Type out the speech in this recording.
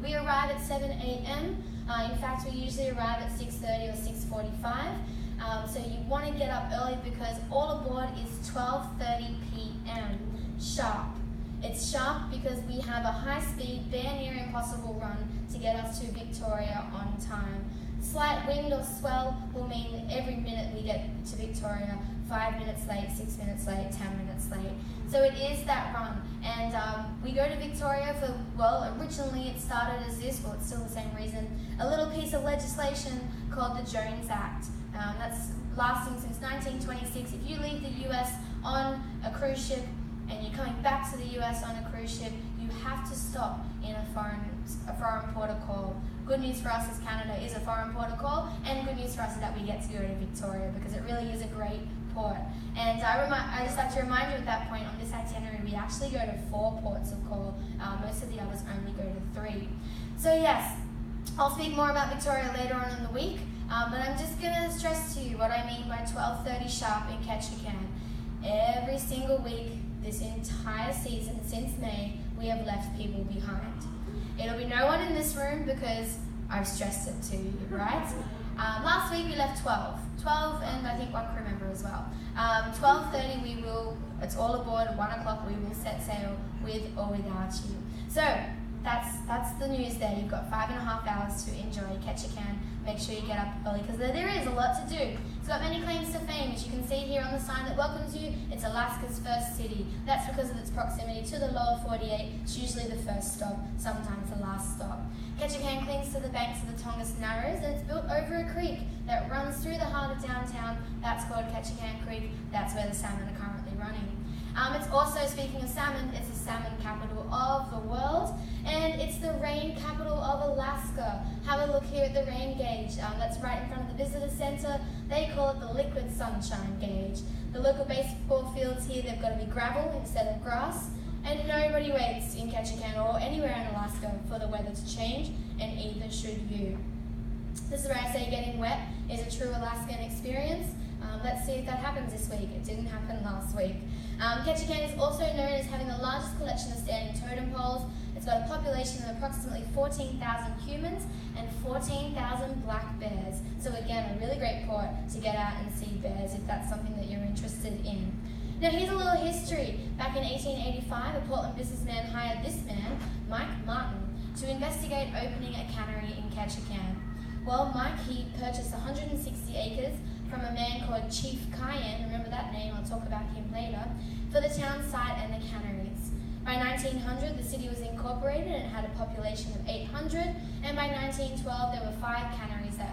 We arrive at 7 a.m. In fact, we usually arrive at 6:30 or 6:45. So you want to get up early because all aboard is 12:30 p.m. sharp. It's sharp because we have a high-speed, bare near impossible run to get us to Victoria on time. Slight wind or swell will mean that every minute we get to Victoria, 5 minutes late, 6 minutes late, 10 minutes late. So it is that run. And we go to Victoria for, well, originally it started as this, well, it's still the same reason, a little piece of legislation called the Jones Act. That's lasting since 1926. If you leave the US on a cruise ship and you're coming back to the US on a cruise ship, you have to stop in a foreign port of call. Good news for us is Canada is a foreign port of call, and good news for us is that we get to go to Victoria because it really is a great port. And I just like to remind you at that point on this itinerary, we actually go to 4 ports of call. Most of the others only go to 3. So yes, I'll speak more about Victoria later on in the week, but I'm just going to stress to you what I mean by 12:30 sharp in Ketchikan. Every single week, this entire season, since May, we have left people behind. It'll be no one in this room because I've stressed it to you, right? Last week we left 12 and I think 1 crew member as well. 12:30 it's all aboard, 1 o'clock we will set sail with or without you. So that's the news there. You've got 5.5 hours to enjoy Ketchikan. Make sure you get up early because there is a lot to do. It's got many claims to fame. As you can see here on the sign that welcomes you, it's Alaska's first city. That's because of its proximity to the lower 48. It's usually the first stop, sometimes the last stop. Ketchikan clings to the banks of the Tongass Narrows and it's built over a creek that runs through the heart of downtown. That's called Ketchikan Creek. That's where the salmon are currently running. It's also, speaking of salmon, it's the salmon capital of the world, and it's the rain capital of Alaska. Have a look here at the rain gauge. That's right in front of the visitor center. They call it the liquid sunshine gauge. The local baseball fields here, they've got to be gravel instead of grass, and nobody waits in Ketchikan or anywhere in Alaska for the weather to change, and either should you. This is where I say getting wet is a true Alaskan experience. Let's see if that happens this week. It didn't happen last week. Ketchikan is also known as having the largest collection of standing totem poles. It's got a population of approximately 14,000 humans and 14,000 black bears. So again, a really great port to get out and see bears if that's something that you're interested in. Now here's a little history. Back in 1885, a Portland businessman hired this man, Mike Martin, to investigate opening a cannery in Ketchikan. Well, Mike, he purchased 160 acres from a man called Chief Cayenne, remember that name, I'll talk about him later, for the town site and the canneries. By 1900, the city was incorporated and it had a population of 800, and by 1912, there were 5 canneries that